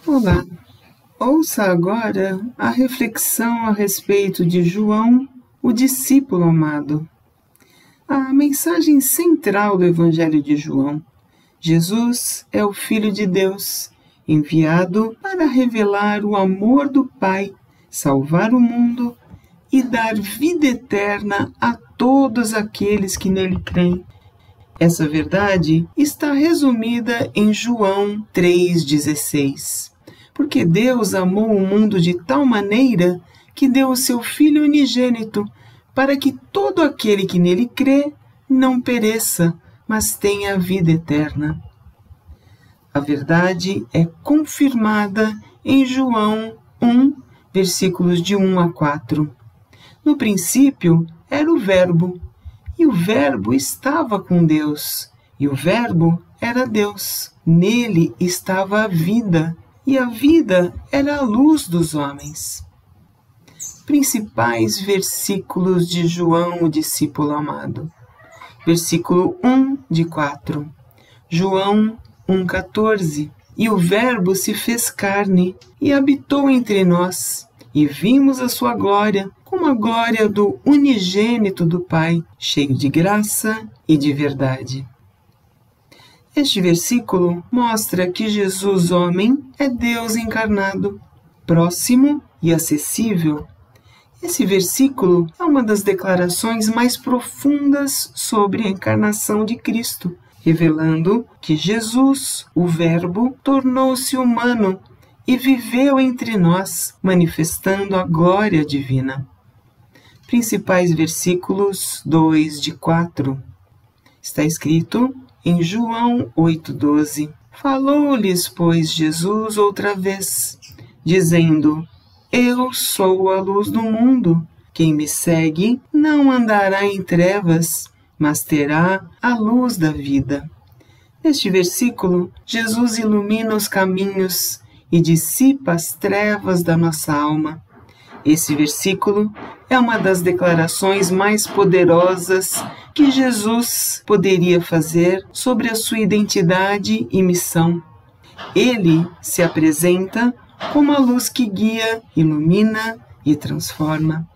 Olá, ouça agora a reflexão a respeito de João, o discípulo amado. A mensagem central do Evangelho de João: Jesus é o Filho de Deus, enviado para revelar o amor do Pai, salvar o mundo e dar vida eterna a todos aqueles que nele creem. Essa verdade está resumida em João 3,16. Porque Deus amou o mundo de tal maneira que deu o seu Filho unigênito, para que todo aquele que nele crê não pereça, mas tenha a vida eterna. A verdade é confirmada em João 1, versículos de 1 a 4. No princípio era o Verbo, e o Verbo estava com Deus, e o Verbo era Deus. Nele estava a vida, e a vida era a luz dos homens. Principais versículos de João, o discípulo amado. Versículo 1 de 4. João 1,14. E o Verbo se fez carne e habitou entre nós, e vimos a sua glória, como a glória do unigênito do Pai, cheio de graça e de verdade. Este versículo mostra que Jesus, homem, é Deus encarnado, próximo e acessível. Esse versículo é uma das declarações mais profundas sobre a encarnação de Cristo, revelando que Jesus, o Verbo, tornou-se humano e viveu entre nós, manifestando a glória divina. Principais versículos 2 de 4. Está escrito em João 8,12. Falou-lhes, pois, Jesus outra vez, dizendo: Eu sou a luz do mundo. Quem me segue não andará em trevas, mas terá a luz da vida. Neste versículo, Jesus ilumina os caminhos e dissipa as trevas da nossa alma. Esse versículo é uma das declarações mais poderosas que Jesus poderia fazer sobre a sua identidade e missão. Ele se apresenta como a luz que guia, ilumina e transforma.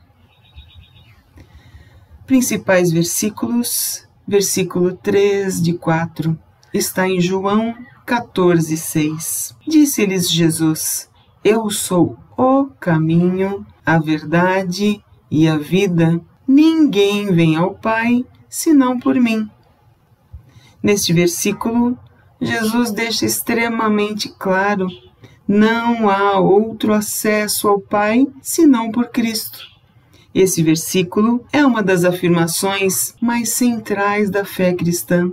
Principais versículos, versículo 3 de 4, está em João 14,6. Disse-lhes Jesus: Eu sou o caminho, a verdade e a vida. Ninguém vem ao Pai senão por mim. Neste versículo, Jesus deixa extremamente claro: não há outro acesso ao Pai senão por Cristo. Esse versículo é uma das afirmações mais centrais da fé cristã,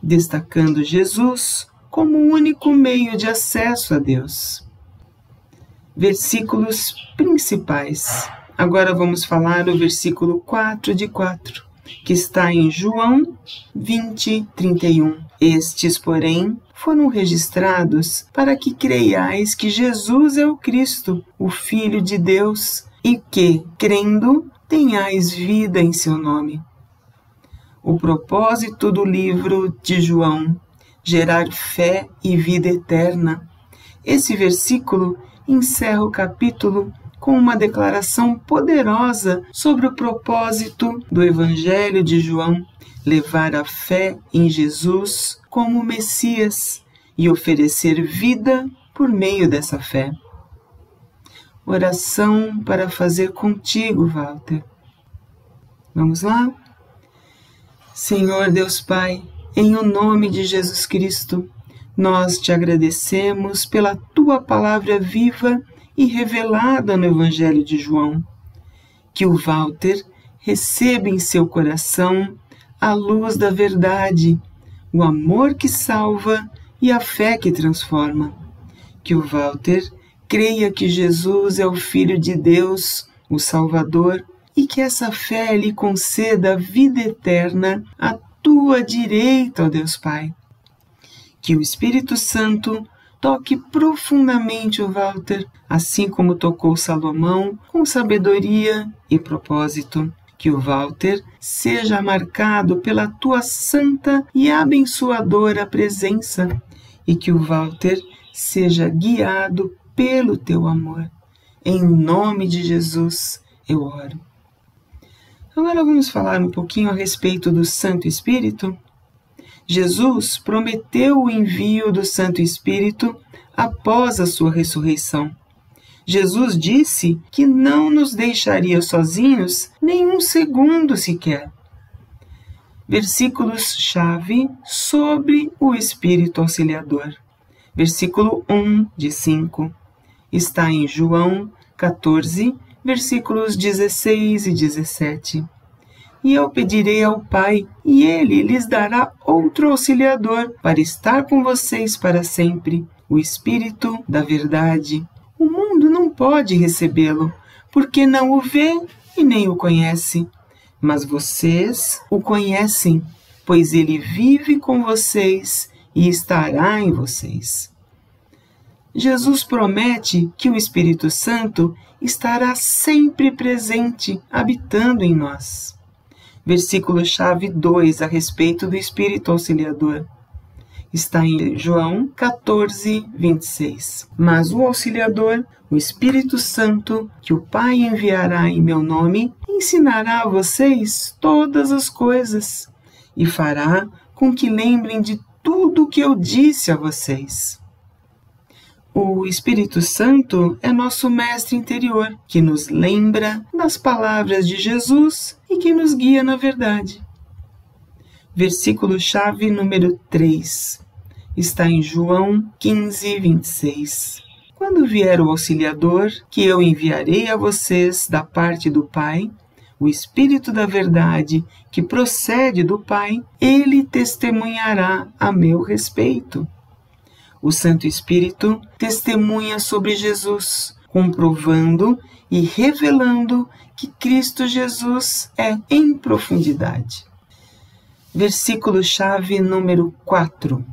destacando Jesus como o único meio de acesso a Deus. Versículos principais. Agora vamos falar o versículo 4 de 4, que está em João 20:31. Estes, porém, foram registrados para que creiais que Jesus é o Cristo, o Filho de Deus, e que, crendo, tenhais vida em seu nome. O propósito do livro de João: gerar fé e vida eterna. Esse versículo encerra o capítulo com uma declaração poderosa sobre o propósito do Evangelho de João: levar a fé em Jesus como Messias e oferecer vida por meio dessa fé. Oração para fazer contigo, Walter. Vamos lá? Senhor Deus Pai, em o nome de Jesus Cristo, nós te agradecemos pela tua palavra viva e revelada no Evangelho de João. Que o Walter receba em seu coração a luz da verdade, o amor que salva e a fé que transforma. Que o Walter creia que Jesus é o Filho de Deus, o Salvador, e que essa fé lhe conceda a vida eterna à tua direita, ó Deus Pai. Que o Espírito Santo toque profundamente o Walter, assim como tocou Salomão, com sabedoria e propósito. Que o Walter seja marcado pela tua santa e abençoadora presença, e que o Walter seja guiado pelo teu amor. Em nome de Jesus, eu oro. Agora vamos falar um pouquinho a respeito do Santo Espírito. Jesus prometeu o envio do Santo Espírito após a sua ressurreição. Jesus disse que não nos deixaria sozinhos nem um segundo sequer. Versículos-chave sobre o Espírito Auxiliador. Versículo 1 de 5. Está em João 14, versículos 16 e 17. E eu pedirei ao Pai, e Ele lhes dará outro Auxiliador para estar com vocês para sempre, o Espírito da Verdade. O mundo não pode recebê-lo, porque não o vê e nem o conhece. Mas vocês o conhecem, pois ele vive com vocês e estará em vocês. Jesus promete que o Espírito Santo estará sempre presente, habitando em nós. Versículo-chave 2 a respeito do Espírito Auxiliador. Está em João 14, 26. Mas o Auxiliador, o Espírito Santo, que o Pai enviará em meu nome, ensinará a vocês todas as coisas e fará com que lembrem de tudo o que eu disse a vocês. O Espírito Santo é nosso mestre interior, que nos lembra das palavras de Jesus e que nos guia na verdade. Versículo-chave número 3. Está em João 15, 26. Quando vier o Auxiliador, que eu enviarei a vocês da parte do Pai, o Espírito da Verdade, que procede do Pai, ele testemunhará a meu respeito. O Santo Espírito testemunha sobre Jesus, comprovando e revelando que Cristo Jesus é em profundidade. Versículo-chave número 4.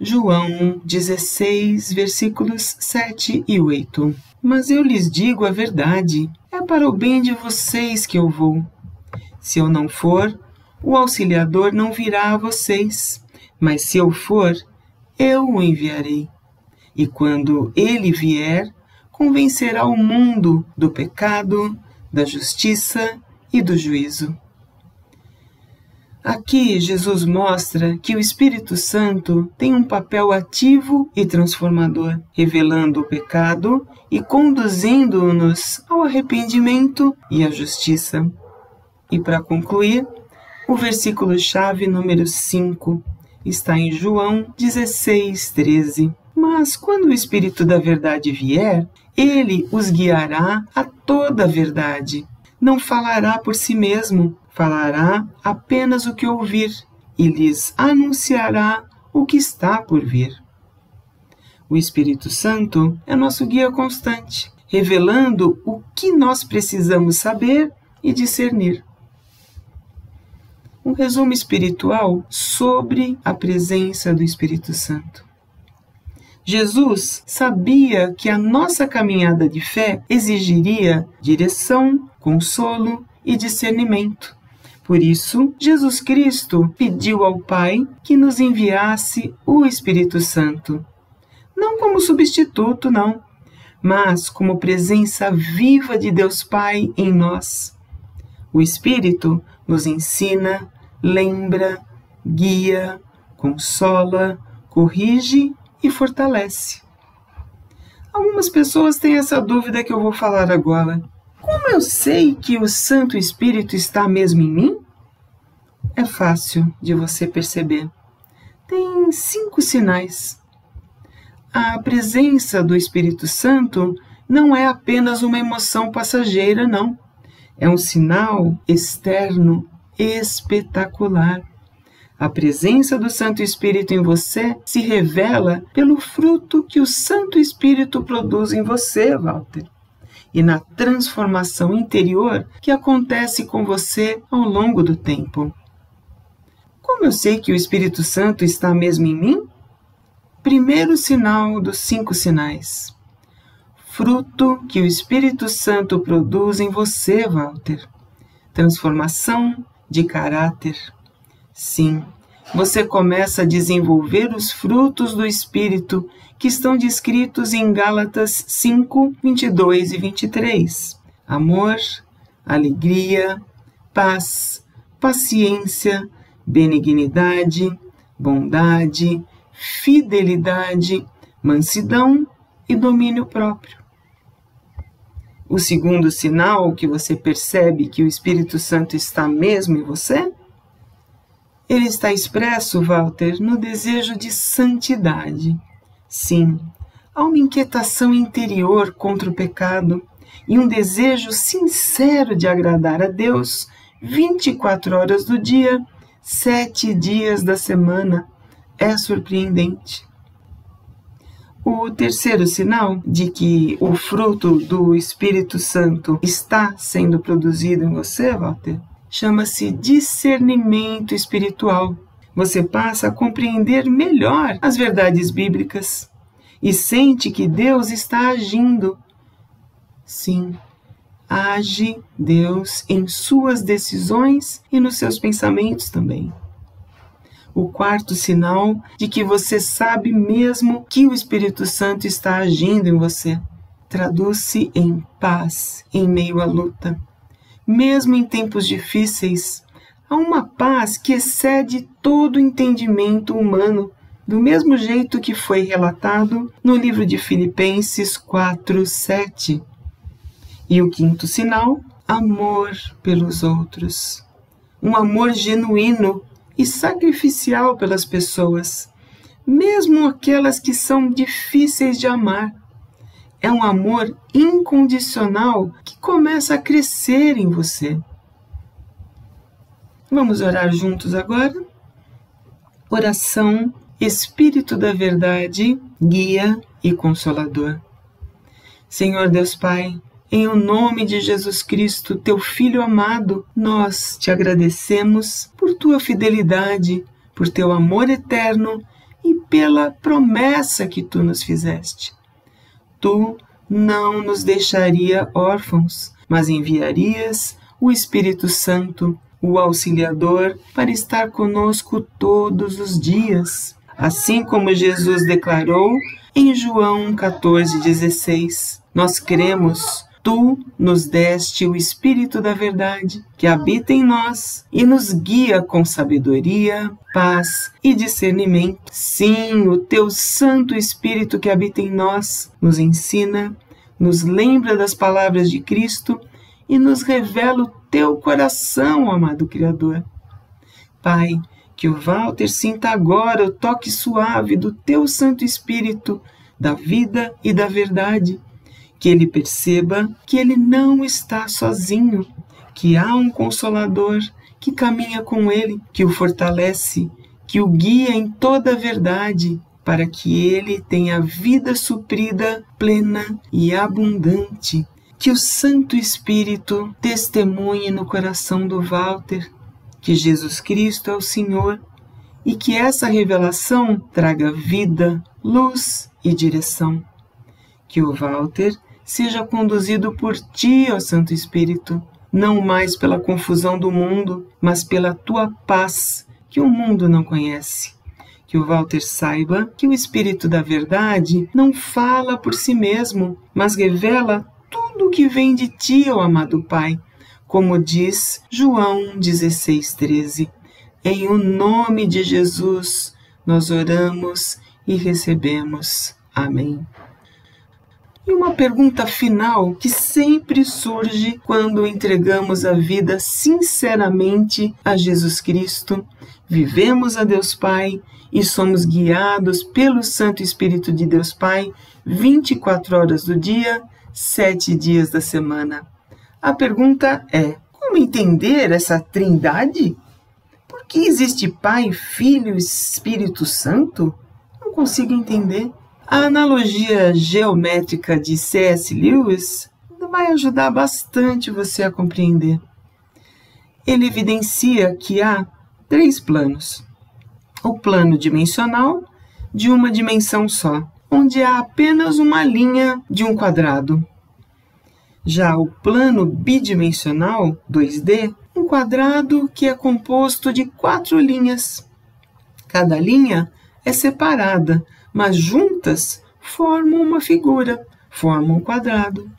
João 16, versículos 7 e 8. Mas eu lhes digo a verdade, é para o bem de vocês que eu vou. Se eu não for, o Auxiliador não virá a vocês, mas se eu for, eu o enviarei. E quando ele vier, convencerá o mundo do pecado, da justiça e do juízo. Aqui, Jesus mostra que o Espírito Santo tem um papel ativo e transformador, revelando o pecado e conduzindo-nos ao arrependimento e à justiça. E para concluir, o versículo-chave número 5 está em João 16, 13. Mas quando o Espírito da Verdade vier, ele os guiará a toda a verdade. Não falará por si mesmo, falará apenas o que ouvir e lhes anunciará o que está por vir. O Espírito Santo é nosso guia constante, revelando o que nós precisamos saber e discernir. Um resumo espiritual sobre a presença do Espírito Santo. Jesus sabia que a nossa caminhada de fé exigiria direção, consolo e discernimento. Por isso, Jesus Cristo pediu ao Pai que nos enviasse o Espírito Santo. Não como substituto, não, mas como presença viva de Deus Pai em nós. O Espírito nos ensina, lembra, guia, consola, corrige e fortalece. Algumas pessoas têm essa dúvida que eu vou falar agora. Como eu sei que o Santo Espírito está mesmo em mim? É fácil de você perceber. Tem 5 sinais. A presença do Espírito Santo não é apenas uma emoção passageira, não. É um sinal externo espetacular. A presença do Santo Espírito em você se revela pelo fruto que o Santo Espírito produz em você, Walter, e na transformação interior que acontece com você ao longo do tempo. Como eu sei que o Espírito Santo está mesmo em mim? Primeiro sinal dos 5 sinais. Fruto que o Espírito Santo produz em você, Walter. Transformação de caráter. Sim, você começa a desenvolver os frutos do Espírito que estão descritos em Gálatas 5, 22 e 23. Amor, alegria, paz, paciência, benignidade, bondade, fidelidade, mansidão e domínio próprio. O segundo sinal que você percebe que o Espírito Santo está mesmo em você, ele está expresso, Walter, no desejo de santidade. Sim, há uma inquietação interior contra o pecado e um desejo sincero de agradar a Deus 24 horas do dia, 7 dias da semana. É surpreendente. O terceiro sinal de que o fruto do Espírito Santo está sendo produzido em você, Walter, chama-se discernimento espiritual. Você passa a compreender melhor as verdades bíblicas e sente que Deus está agindo. Sim, age Deus em suas decisões e nos seus pensamentos também. O quarto sinal de que você sabe mesmo que o Espírito Santo está agindo em você traduz-se em paz em meio à luta. Mesmo em tempos difíceis, há uma paz que excede todo o entendimento humano, do mesmo jeito que foi relatado no livro de Filipenses 4:7. E o quinto sinal, amor pelos outros. Um amor genuíno e sacrificial pelas pessoas, mesmo aquelas que são difíceis de amar. É um amor incondicional que começa a crescer em você. Vamos orar juntos agora? Oração, Espírito da Verdade, Guia e Consolador. Senhor Deus Pai, em o nome de Jesus Cristo, teu Filho amado, nós te agradecemos por tua fidelidade, por teu amor eterno e pela promessa que tu nos fizeste. Tu não nos deixaria órfãos, mas enviarias o Espírito Santo, o Auxiliador, para estar conosco todos os dias, assim como Jesus declarou em João 14:16. Nós cremos. Tu nos deste o Espírito da Verdade, que habita em nós e nos guia com sabedoria, paz e discernimento. Sim, o teu Santo Espírito que habita em nós nos ensina, nos lembra das palavras de Cristo e nos revela o teu coração, amado Criador. Pai, que o Walter sinta agora o toque suave do teu Santo Espírito, da vida e da verdade. Que ele perceba que ele não está sozinho, que há um Consolador que caminha com ele, que o fortalece, que o guia em toda a verdade, para que ele tenha vida suprida, plena e abundante. Que o Santo Espírito testemunhe no coração do Walter que Jesus Cristo é o Senhor e que essa revelação traga vida, luz e direção. Que o Walter seja conduzido por ti, ó Santo Espírito, não mais pela confusão do mundo, mas pela tua paz, que o mundo não conhece. Que o Walter saiba que o Espírito da Verdade não fala por si mesmo, mas revela tudo o que vem de ti, ó amado Pai, como diz João 16:13. Em o nome de Jesus, nós oramos e recebemos. Amém. E uma pergunta final que sempre surge quando entregamos a vida sinceramente a Jesus Cristo, vivemos a Deus Pai e somos guiados pelo Santo Espírito de Deus Pai 24 horas do dia, 7 dias da semana. A pergunta é: como entender essa trindade? Por que existe Pai, Filho e Espírito Santo? Não consigo entender. A analogia geométrica de C.S. Lewis vai ajudar bastante você a compreender. Ele evidencia que há 3 planos. O plano dimensional, de uma dimensão só, onde há apenas uma linha de um quadrado. Já o plano bidimensional, 2D, um quadrado que é composto de 4 linhas. Cada linha é separada, mas juntas formam uma figura, formam um quadrado.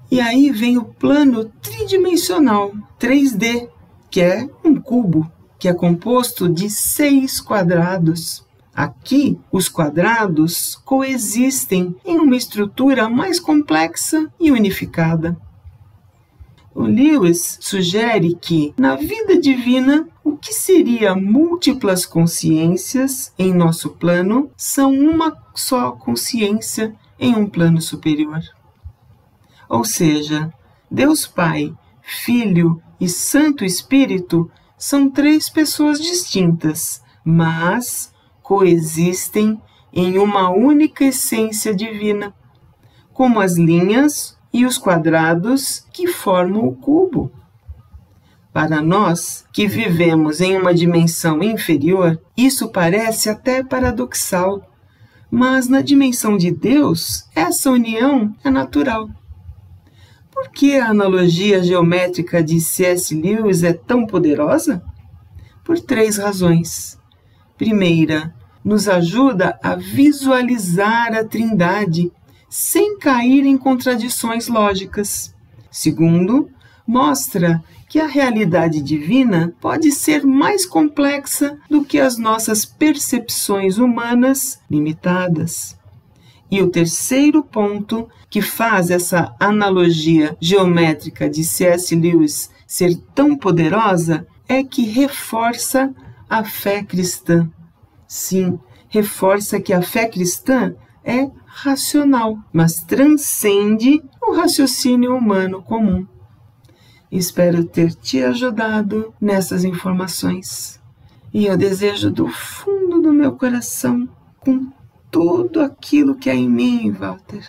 E aí vem o plano tridimensional, 3D, que é um cubo, que é composto de 6 quadrados. Aqui, os quadrados coexistem em uma estrutura mais complexa e unificada. O Lewis sugere que, na vida divina, o que seria múltiplas consciências em nosso plano são uma só consciência em um plano superior. Ou seja, Deus Pai, Filho e Santo Espírito são 3 pessoas distintas, mas coexistem em uma única essência divina, como as linhas e os quadrados que formam o cubo. Para nós, que vivemos em uma dimensão inferior, isso parece até paradoxal, mas na dimensão de Deus, essa união é natural. Por que a analogia geométrica de C.S. Lewis é tão poderosa? Por 3 razões. Primeira, nos ajuda a visualizar a Trindade sem cair em contradições lógicas. Segundo, mostra que a realidade divina pode ser mais complexa do que as nossas percepções humanas limitadas. E o terceiro ponto que faz essa analogia geométrica de C.S. Lewis ser tão poderosa é que reforça a fé cristã. Sim, reforça que a fé cristã é racional, mas transcende o raciocínio humano comum. Espero ter te ajudado nessas informações. E eu desejo do fundo do meu coração, com tudo aquilo que há em mim, Walter,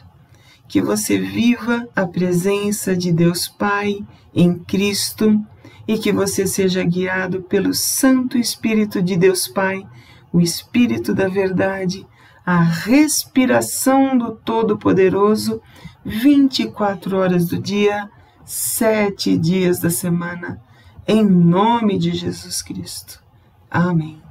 que você viva a presença de Deus Pai em Cristo e que você seja guiado pelo Santo Espírito de Deus Pai, o Espírito da Verdade, a respiração do Todo-Poderoso, 24 horas do dia, 7 dias da semana, em nome de Jesus Cristo. Amém.